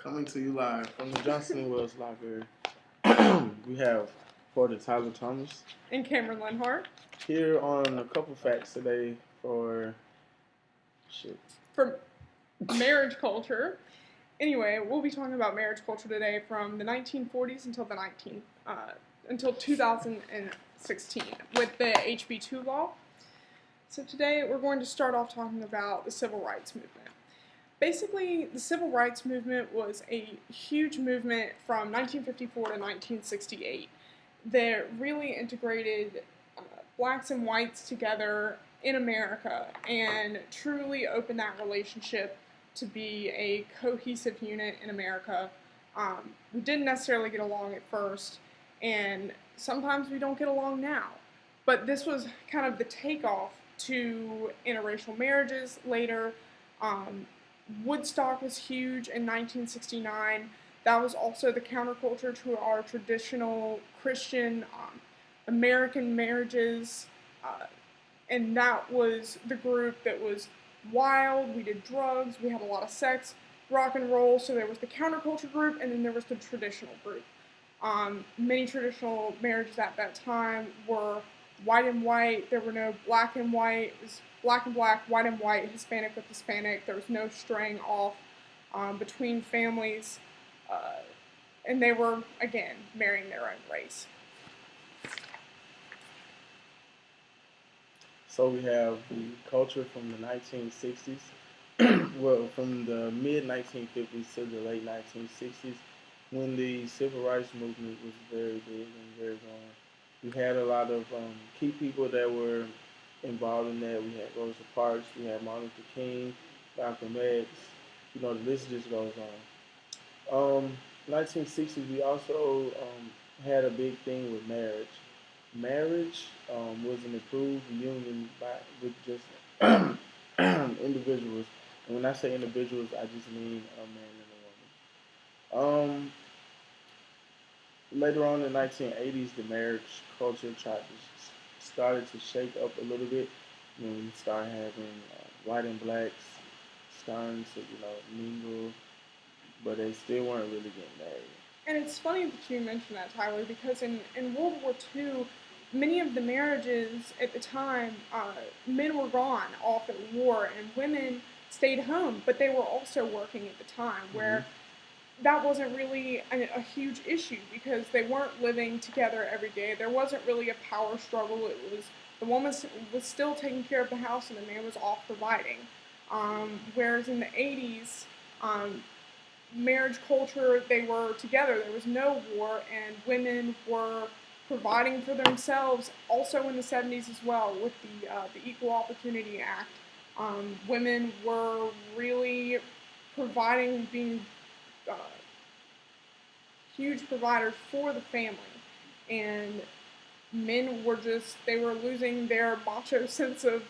Coming to you live from the Johnson and Wells Library. We have Porter Tyler Thomas and Cameron Lenhart here on a couple facts today for marriage culture. Anyway, we'll be talking about marriage culture today from the 1940s until 2016 with the HB2 law. So today we're going to start off talking about the civil rights movement. Basically, the civil rights movement was a huge movement from 1954 to 1968 that really integrated blacks and whites together in America and truly opened that relationship to be a cohesive unit in America. We didn't necessarily get along at first, and sometimes we don't get along now. But this was kind of the takeoff to interracial marriages later. Woodstock was huge in 1969. That was also the counterculture to our traditional Christian American marriages. And that was the group that was wild. We did drugs. We had a lot of sex, rock and roll. So there was the counterculture group, and then there was the traditional group. Many traditional marriages at that time were white and white. There were no black and white. It was black and black, white and white, Hispanic with Hispanic. There was no straying off between families. And they were, again, marrying their own race. So we have the culture from the 1960s, well, from the mid-1950s to the late 1960s, when the civil rights movement was very big and very growing. We had a lot of key people that were involved in that. We had Rosa Parks, we had Martin Luther King, Malcolm X, the list just goes on. 1960s, we also had a big thing with marriage. Marriage was an approved union with just individuals. And when I say individuals, I just mean a man and a woman. Later on in the 1980s, the marriage culture started to shake up a little bit when we started having white and blacks starting to, mingle, but they still weren't really getting married. And it's funny that you mentioned that, Tyler, because in World War II, many of the marriages at the time, men were gone off at war and women stayed home, but they were also working at the time, where that wasn't really a huge issue because they weren't living together every day. There wasn't really a power struggle. It was the woman was still taking care of the house and the man was off providing. Whereas in the 80s, marriage culture, they were together. There was no war, and women were providing for themselves. Also in the 70s as well, with the Equal Opportunity Act, women were really providing, being huge providers for the family, and men were they were losing their macho sense of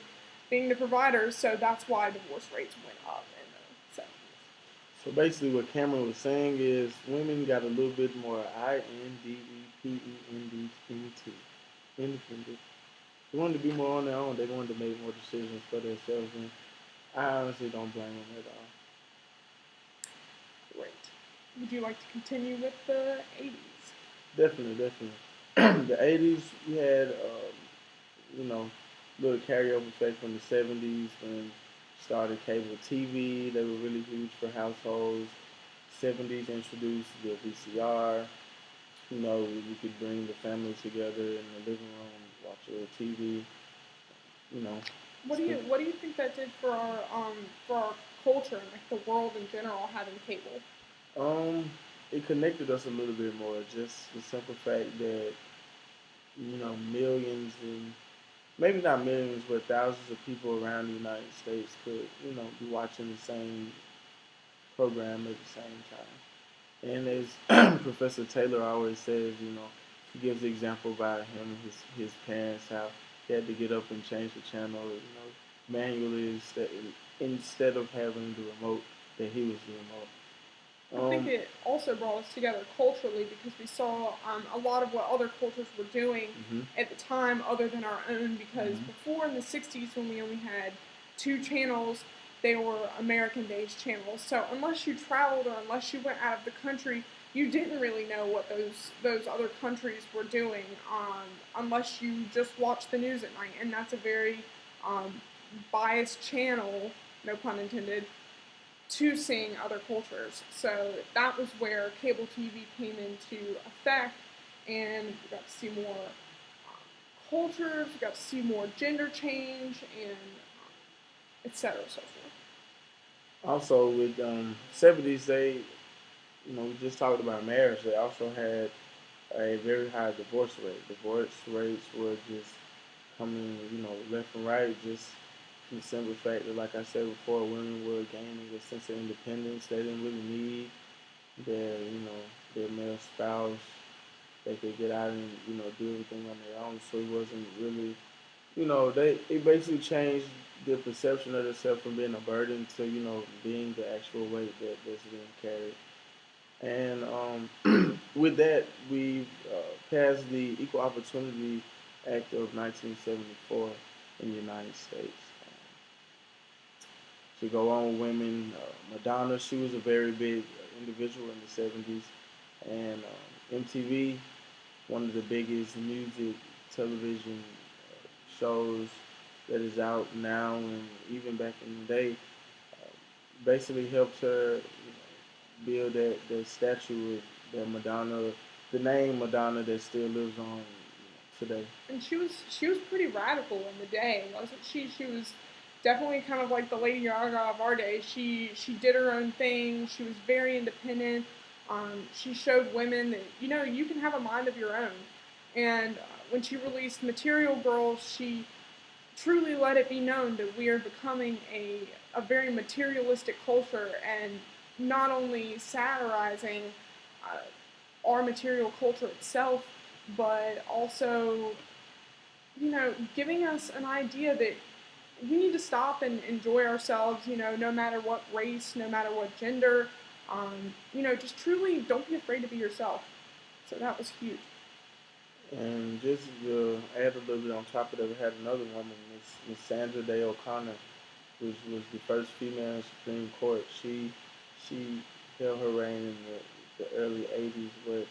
being the providers, so that's why divorce rates went up in the 70s. So basically what Cameron was saying is women got a little bit more independent. They wanted to be more on their own. They wanted to make more decisions for themselves, and I honestly don't blame them at all. Great. Would you like to continue with the 80s? Definitely. The 80s, we had, little carryover effect from the 70s when started cable TV. They were really huge for households. 70s introduced the VCR. We could bring the family together in the living room, watch a little TV. What do you think that did for our culture and like the world in general having cable? It connected us a little bit more. Just the simple fact that millions and maybe not millions, but thousands of people around the United States could be watching the same program at the same time. And as Professor Taylor always says, he gives the example about him and his parents, how he had to get up and change the channel, manually instead of having the remote that he was the remote. I think it also brought us together culturally because we saw a lot of what other cultures were doing at the time other than our own, because before in the 60s when we only had 2 channels, they were American-based channels. So unless you traveled or unless you went out of the country, you didn't really know what those other countries were doing, unless you just watched the news at night, and that's a very biased channel, no pun intended, to seeing other cultures. So that was where cable TV came into effect, and we got to see more cultures, we got to see more gender change, and etc. So forth. Also, with 70s, we just talked about marriage. They also had a very high divorce rate. Divorce rates were just coming, left and right, just from the simple fact that, like I said before, women were gaining a sense of independence. They didn't really need their male spouse. They could get out and, do everything on their own. So it wasn't really, it basically changed the perception of themselves from being a burden to, being the actual weight that's being carried. And with that, we passed the Equal Opportunity Act of 1974 in the United States. To go on with women, Madonna, she was a very big individual in the 70s. And MTV, one of the biggest music television shows that is out now and even back in the day, basically helped her build that statue of that Madonna, the name Madonna that still lives on today. And she was pretty radical in the day, wasn't she? She was definitely kind of like the Lady Gaga of our day. She did her own thing. She was very independent. She showed women that you can have a mind of your own. And when she released Material Girl, she truly let it be known that we are becoming a very materialistic culture, and not only satirizing uh, our material culture itself, but also, giving us an idea that we need to stop and enjoy ourselves, no matter what race, no matter what gender, just truly don't be afraid to be yourself. So that was huge. And just to add a little bit on top of that, we had another woman, Miss Sandra Day O'Connor, which was the first female in Supreme Court. She held her reign in the early '80s, but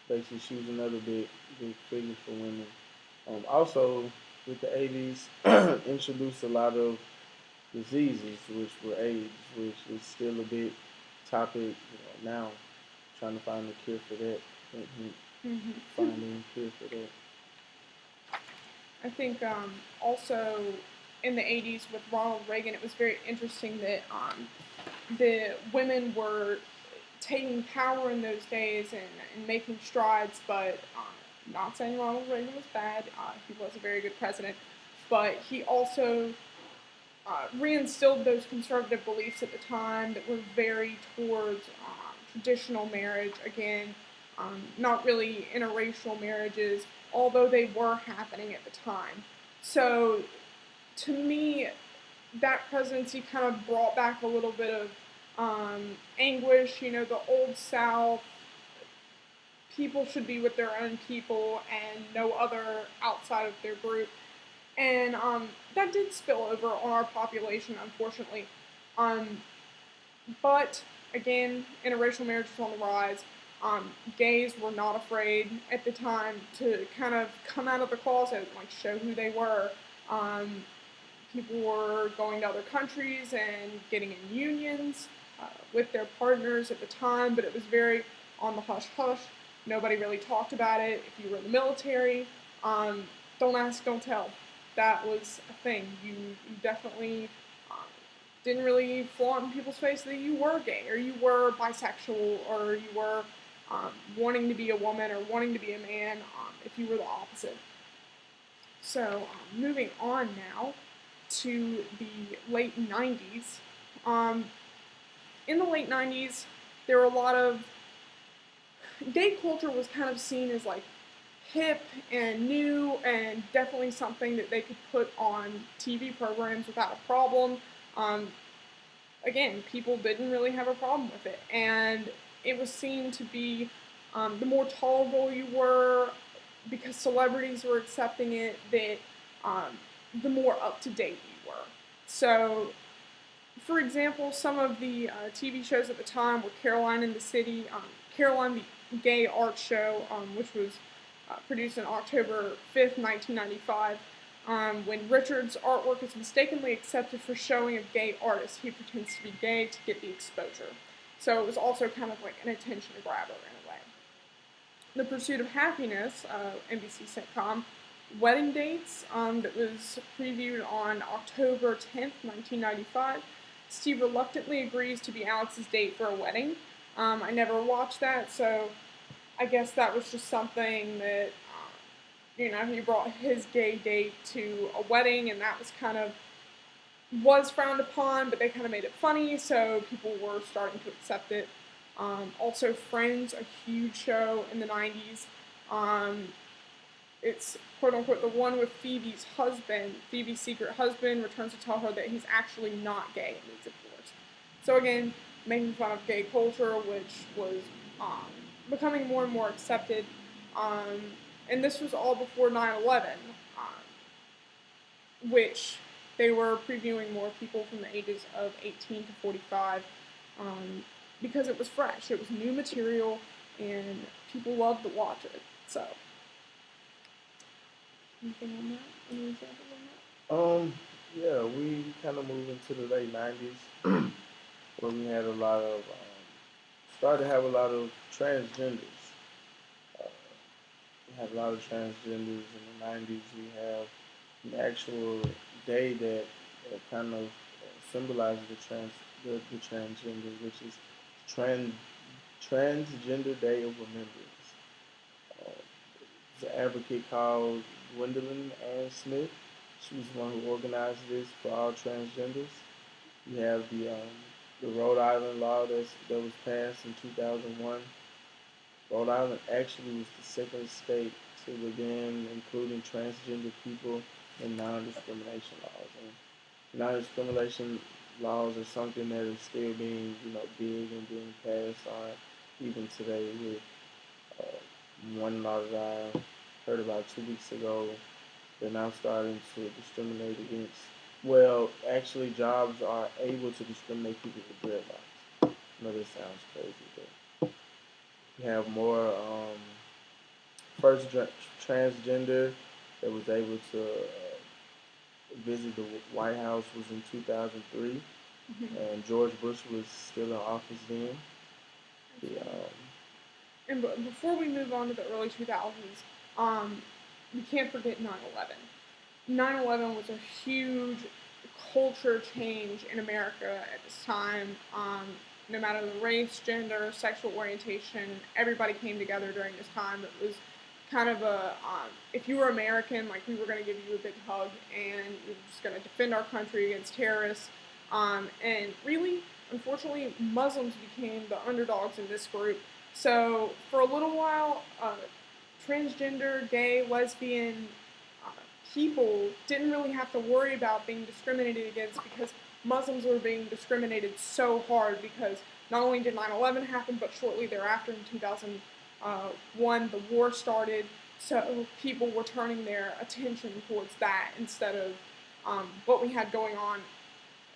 basically she was another big figure for women. Also, with the '80s, introduced a lot of diseases, which were AIDS, which is still a big topic now, trying to find a cure for that. Finding a cure for that. I think also in the 80s with Ronald Reagan, it was very interesting that the women were taking power in those days and making strides, but not saying Ronald Reagan was bad. He was a very good president, but he also reinstilled those conservative beliefs at the time that were very towards traditional marriage. Again, not really interracial marriages, although they were happening at the time. So, to me, that presidency kind of brought back a little bit of anguish. The old South, people should be with their own people and no other outside of their group. And that did spill over on our population, unfortunately. Um, but again, interracial marriage was on the rise. Gays were not afraid at the time to kind of come out of the closet, like show who they were. Um, People were going to other countries and getting in unions with their partners at the time, but it was very on the hush hush. Nobody really talked about it. If you were in the military, don't ask, don't tell. That was a thing. You definitely didn't really flaunt in people's face that you were gay or you were bisexual or you were wanting to be a woman or wanting to be a man if you were the opposite. So moving on now to the late 90s. In the late 90s, there were a lot of gay culture was kind of seen as like hip and new and definitely something that they could put on TV programs without a problem. Um, Again, people didn't really have a problem with it, and it was seen to be the more tolerable you were, because celebrities were accepting it, that the more up to date you were. So For example, some of the TV shows at the time were Caroline in the City, Caroline the Gay Art Show, which was produced on October 5th, 1995, when Richard's artwork is mistakenly accepted for showing a gay artist. He pretends to be gay to get the exposure. So it was also kind of like an attention grabber in a way. The Pursuit of Happiness, NBC sitcom, wedding dates, that was previewed on October 10th, 1995. Steve reluctantly agrees to be Alex's date for a wedding. I never watched that, so I guess that was just something that, he brought his gay date to a wedding, and that was kind of was frowned upon, but they kind of made it funny, so people were starting to accept it. Also, Friends, a huge show in the 90s. It's quote unquote the one with Phoebe's husband. Phoebe's secret husband returns to tell her that he's actually not gay and needs a divorce. So again, making fun of gay culture, which was becoming more and more accepted. And this was all before 9/11, which they were previewing more people from the ages of 18 to 45 because it was fresh. It was new material, and people loved to watch it. So, anything on that? Any examples on that? Yeah, we kind of moved into the late '90s, where we had a lot of started to have a lot of transgenders. Uh, we had a lot of transgenders in the '90s. We have an actual day that kind of symbolizes the transgender, which is trans Transgender Day of Remembrance. Uh, there's an advocate called Gwendolyn Ann Smith. She was the one who organized this for all transgenders. You have the Rhode Island law that was passed in 2001. Rhode Island actually was the second state to begin including transgender people in non-discrimination laws. And non-discrimination laws are something that is still being, big and being passed on even today. With one law that I heard about 2 weeks ago, they're now starting to discriminate against. Well, actually, jobs are able to discriminate people with dreadlocks. I know this sounds crazy, but you have more first transgender that was able to visit the White House was in 2003, and George Bush was still in office then. The, And before we move on to the early 2000s, we can't forget 9/11. 9/11 was a huge culture change in America at this time. No matter the race, gender, sexual orientation, everybody came together during this time. It was kind of if you were American, like we were going to give you a big hug and we were just going to defend our country against terrorists. And really, unfortunately, Muslims became the underdogs in this group. So for a little while, transgender, gay, lesbian people didn't really have to worry about being discriminated against because Muslims were being discriminated so hard because not only did 9/11 happen, but shortly thereafter in 2001, the war started. So people were turning their attention towards that instead of what we had going on,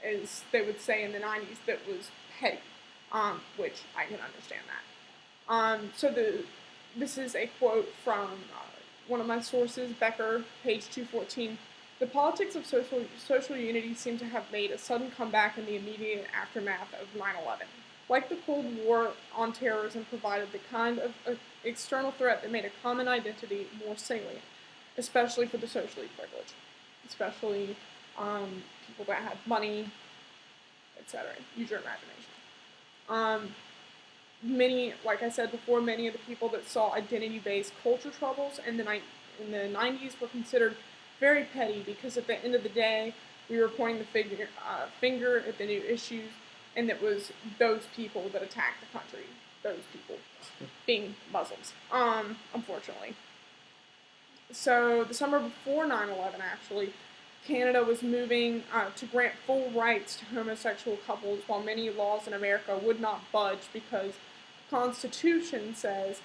as they would say in the 90s, that was petty, which I can understand that. This is a quote from one of my sources, Becker, page 214. The politics of social unity seem to have made a sudden comeback in the immediate aftermath of 9/11. Like the Cold War on terrorism provided the kind of external threat that made a common identity more salient, especially for the socially privileged, especially people that had money, etc. Use your imagination. Many, like I said before, many of the people that saw identity-based culture troubles in the 90s were considered very petty because at the end of the day, we were pointing the finger at the new issues, and it was those people that attacked the country. Those people being Muslims, unfortunately. So the summer before 9/11, actually, Canada was moving to grant full rights to homosexual couples, while many laws in America would not budge because the Constitution says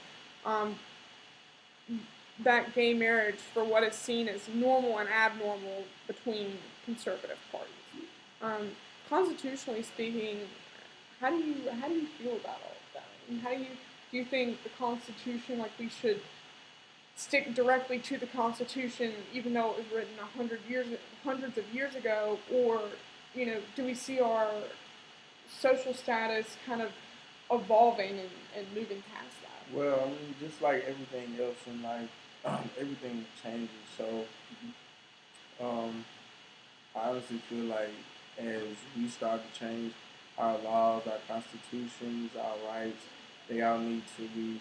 that gay marriage for what is seen as normal and abnormal between conservative parties. constitutionally speaking, how do you feel about all of that? And how do you think the Constitution, like, we should stick directly to the Constitution, even though it was written hundreds of years ago, or do we see our social status kind of evolving and moving past that? Well, I mean, just like everything else in life, everything changes. So, um, I honestly feel like as we start to change our laws, our constitutions, our rights, they all need to be,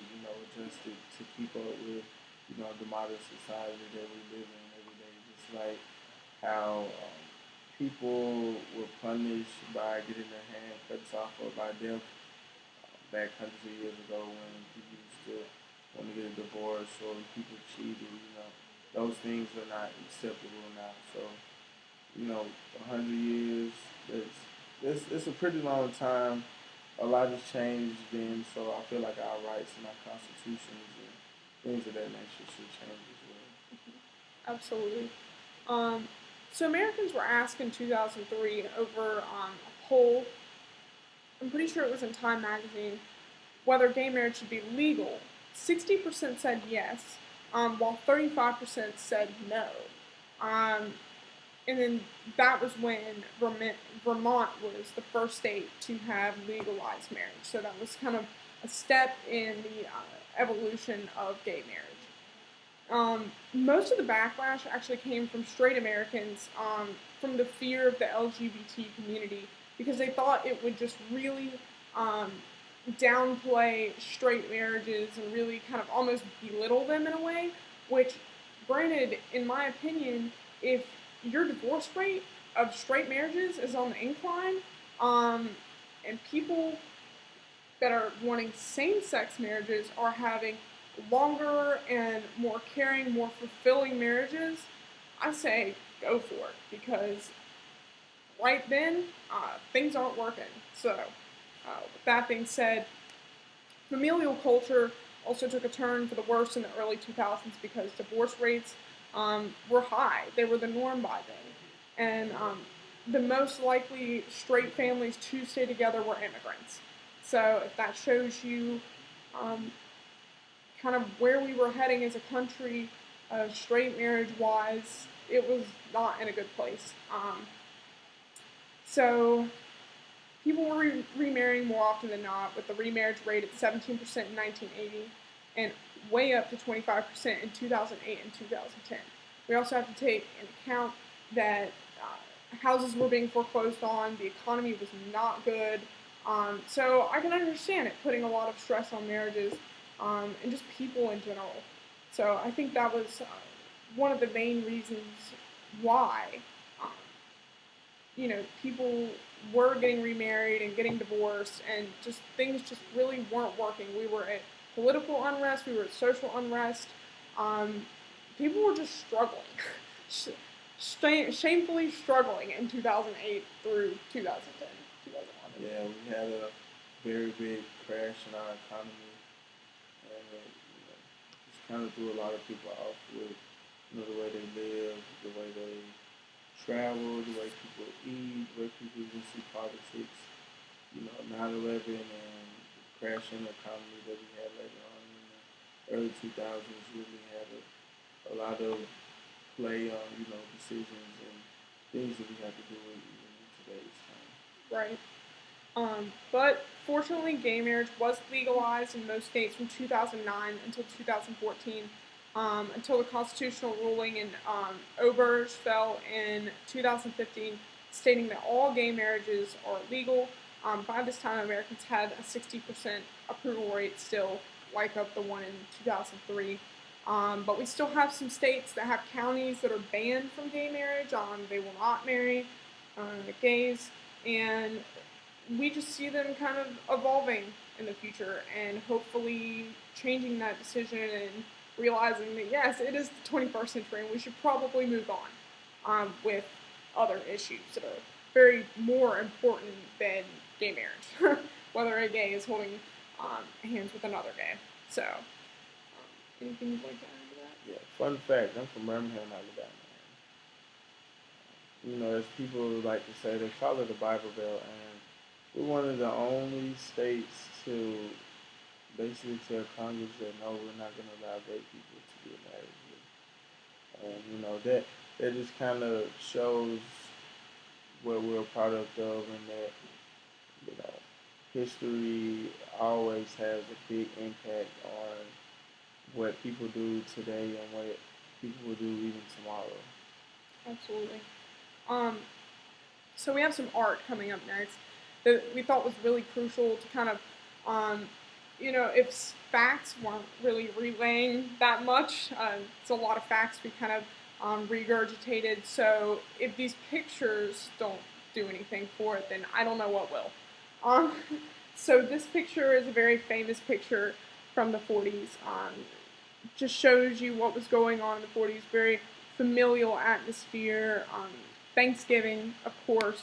adjusted to keep up with, the modern society that we live in every day. Just like how people were punished by getting their hand cut off or by death back hundreds of years ago when people used to want to get a divorce or people cheated, those things are not acceptable now. So, 100 years, it's a pretty long time. A lot has changed then, so I feel like our rights and our constitutions and things of that nature should change as well. Absolutely. Um, so Americans were asked in 2003 over a poll. I'm pretty sure it was in Time magazine whether gay marriage should be legal. 60% said yes, while 35% said no. Um, and then that was when Vermont was the first state to have legalized marriage. So that was kind of a step in the evolution of gay marriage. Most of the backlash actually came from straight Americans, from the fear of the LGBT community, because they thought it would just really um, downplay straight marriages and really kind of almost belittle them in a way, which, granted, in my opinion, if your divorce rate of straight marriages is on the incline, and people that are wanting same-sex marriages are having longer and more caring, more fulfilling marriages, I say go for it, because right then, things aren't working. So, with that being said, familial culture also took a turn for the worse in the early 2000s because divorce rates were high. They were the norm by then. And the most likely straight families to stay together were immigrants. So if that shows you um, kind of where we were heading as a country, straight marriage wise, it was not in a good place. So people were remarrying more often than not, with the remarriage rate at 17% in 1980 and way up to 25% in 2008 and 2010. We also have to take into account that houses were being foreclosed on, the economy was not good. So I can understand it putting a lot of stress on marriages and just people in general. So I think that was one of the main reasons why um, people were getting remarried and getting divorced, and just things just really weren't working. We were at political unrest, we were at social unrest. Um, People were just struggling, shamefully struggling in 2008 through 2010, 2011. Yeah, we had a very big crash in our economy, and it, just kind of threw a lot of people off with the way they live, the way they travel, the way people eat, the way people even see politics. 9/11 and the crash in the economy that we had later on in the early 2000s really had a lot of play on, decisions and things that we have to do with even in today's time. Right. But fortunately, gay marriage was legalized in most states from 2009 until 2014, until the constitutional ruling in Obergefell in 2015, stating that all gay marriages are legal. By this time, Americans had a 60% approval rate still, like of the one in 2003. But we still have some states that have counties that are banned from gay marriage. They will not marry gays, and we just see them kind of evolving in the future and hopefully changing that decision and realizing that yes, it is the 21st century and we should probably move on with other issues that are very more important than gay marriage, whether a gay is holding hands with another gay. So, anything you'd like to add to that? Yeah, fun fact, I'm from Birmingham, Alabama. as people like to say, they call it the Bible Belt, and we're one of the only states to basically tell Congress that no, we're not going to allow gay people to get married here. And that just kind of shows what we're a product of, and that you know history always has a big impact on what people do today and what people will do even tomorrow. Absolutely. Um, so we have some art coming up next that we thought was really crucial to kind of, um, if facts weren't really relaying that much, it's a lot of facts we kind of regurgitated. So if these pictures don't do anything for it, then I don't know what will. Um, so this picture is a very famous picture from the 40s. Just shows you what was going on in the 40s. Very familial atmosphere. Thanksgiving, of course.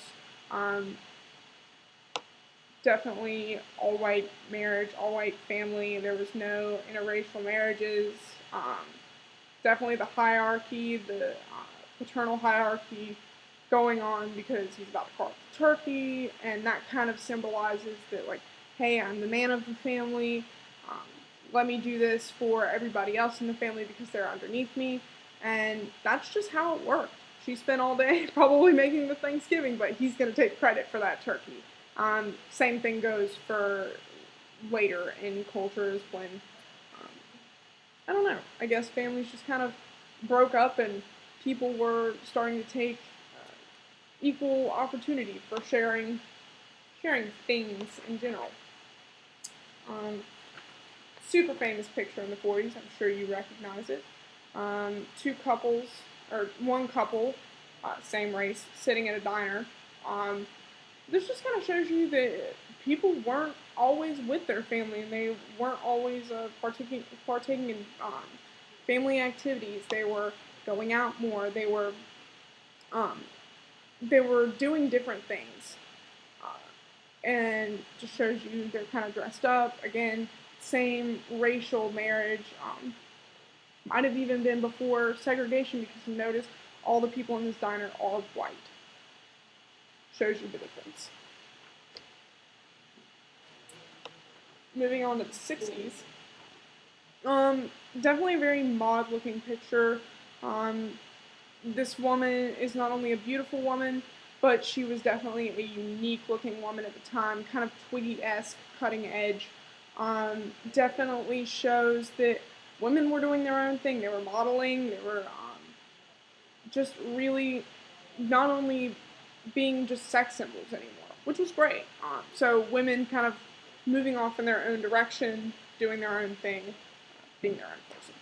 Um, Definitely all white marriage, all white family. There was no interracial marriages. Definitely the hierarchy, the paternal hierarchy going on because he's about to carve the turkey, and that kind of symbolizes that, like, hey, I'm the man of the family. Um, Let me do this for everybody else in the family because they're underneath me, and that's just how it worked. She spent all day probably making the Thanksgiving, but he's going to take credit for that turkey. Same thing goes for later in cultures when I don't know. I guess families just kind of broke up and people were starting to take equal opportunity for sharing things in general. Um, Super famous picture in the 40s. I'm sure you recognize it. Two couples, or one couple, same race, sitting at a diner. Um, this just kind of shows you that people weren't always with their family, and they weren't always partaking in family activities. They were going out more. Um, they were doing different things, and just shows you they're kind of dressed up. Again, same racial marriage. Might have even been before segregation because you notice all the people in this diner are white. Shows you the difference. Moving on to the 60s. Definitely a very mod looking picture. Um, this woman is not only a beautiful woman, but she was definitely a unique looking woman at the time, kind of Twiggy-esque, cutting edge. Definitely shows that women were doing their own thing. They were modeling, they were just really not only being just sex symbols anymore, which was great. So women kind of moving off in their own direction, doing their own thing, being their own person.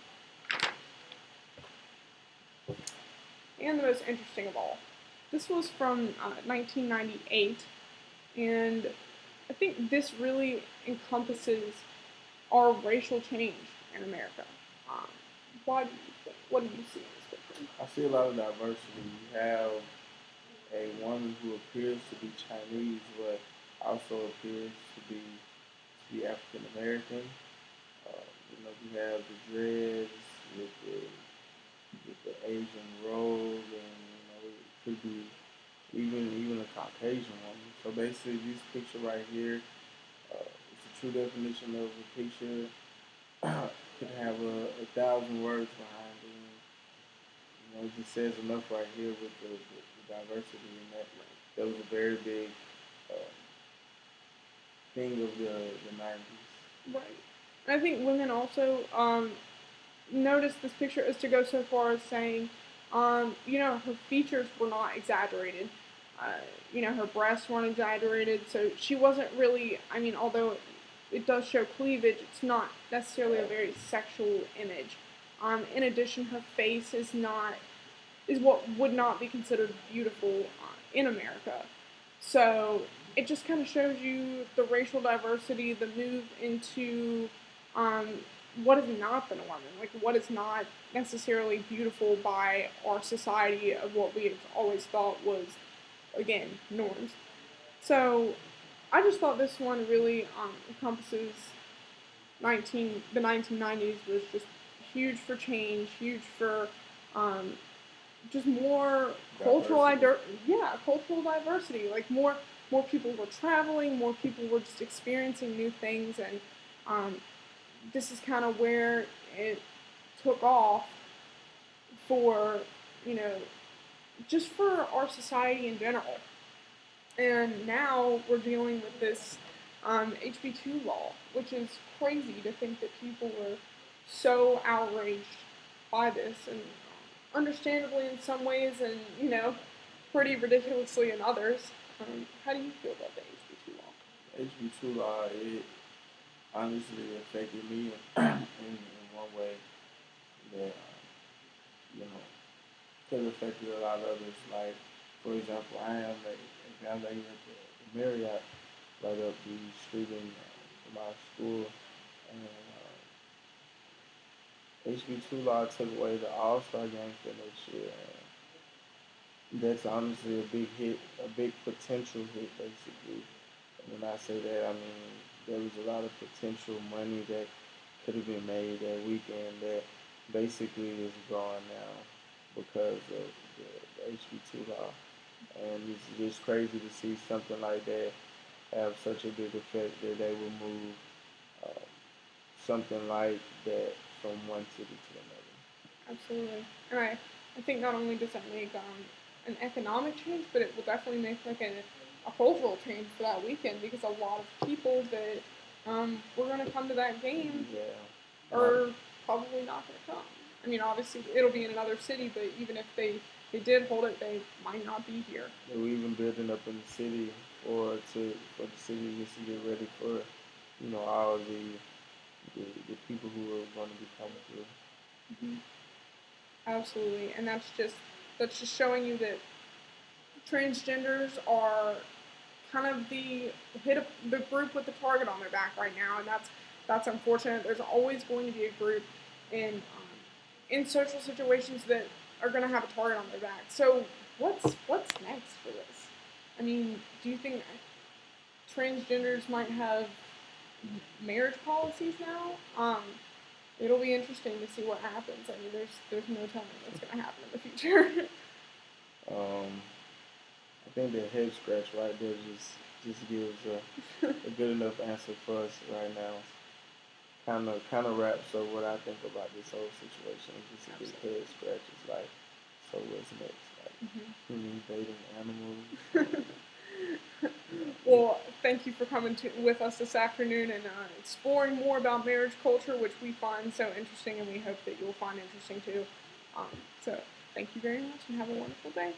And the most interesting of all, this was from 1998, and I think this really encompasses our racial change in America. Um, why do you think? What do you see in this picture? I see a lot of diversity. You have a woman who appears to be Chinese, but also appears to be African American. You have the dreads with the Asian robe, and it could be even a Caucasian woman. So basically, this picture right here, it's a true definition of a picture. Could have a thousand words behind it. It just says enough right here with the diversity in that. That was a very big uh, thing of the 90s. Right. I think women also notice this picture is to go so far as saying, her features were not exaggerated. Her breasts weren't exaggerated, so she wasn't really. I mean, although it does show cleavage, it's not necessarily a very sexual image. In addition, her face is what would not be considered beautiful in America. So it just kind of shows you the racial diversity, the move into um, what has not been a woman, like what is not necessarily beautiful by our society of what we've always thought was, again, norms. So I just thought this one really encompasses the 1990s was just huge for change, huge for um, just more cultural diversity. Like more people were traveling, more people were just experiencing new things, and um, this is kind of where it took off for you know just for our society in general. And now we're dealing with this HB2 law, which is crazy to think that people were so outraged by this, and understandably in some ways, and pretty ridiculously in others. How do you feel about the HB2 law? HB2 law, it honestly affected me in one way that, could have affected a lot of others. Like, for example, I am a valet at the Marriott right up the street from our school. And HB2 law took away the All Star game for next year. And that's honestly a big hit, a big potential hit, basically. And when I say that, I mean there was a lot of potential money that could have been made that weekend that basically is gone now because of the HB2 law. And it's just crazy to see something like that have such a big effect that they will move uh, something like that from one city to another. Absolutely. And I think not only does that make an economic change, but it will definitely make like a cultural change for that weekend, because a lot of people that were going to come to that game are probably not going to come. I mean, obviously it'll be in another city, but even if they did hold it, they might not be here. They were even building up in the city for the city just to get ready for all the people who are going to be coming through. Mm-hmm. Absolutely, and that's just showing you that transgenders are kind of the group with the target on their back right now, and that's unfortunate. There's always going to be a group in social situations that are going to have a target on their back. So what's next for this? I mean, do you think transgenders might have marriage policies now? It'll be interesting to see what happens. I mean, there's no telling what's going to happen in the future. I think the head scratch right there just gives a good enough answer for us right now. Kind of wraps up what I think about this whole situation. Just a big head scratch. It's like, so what's next? Like, dating animals. Well, thank you for coming with us this afternoon and exploring more about marriage culture, which we find so interesting, and we hope that you'll find interesting too. So, thank you very much, and have a wonderful day.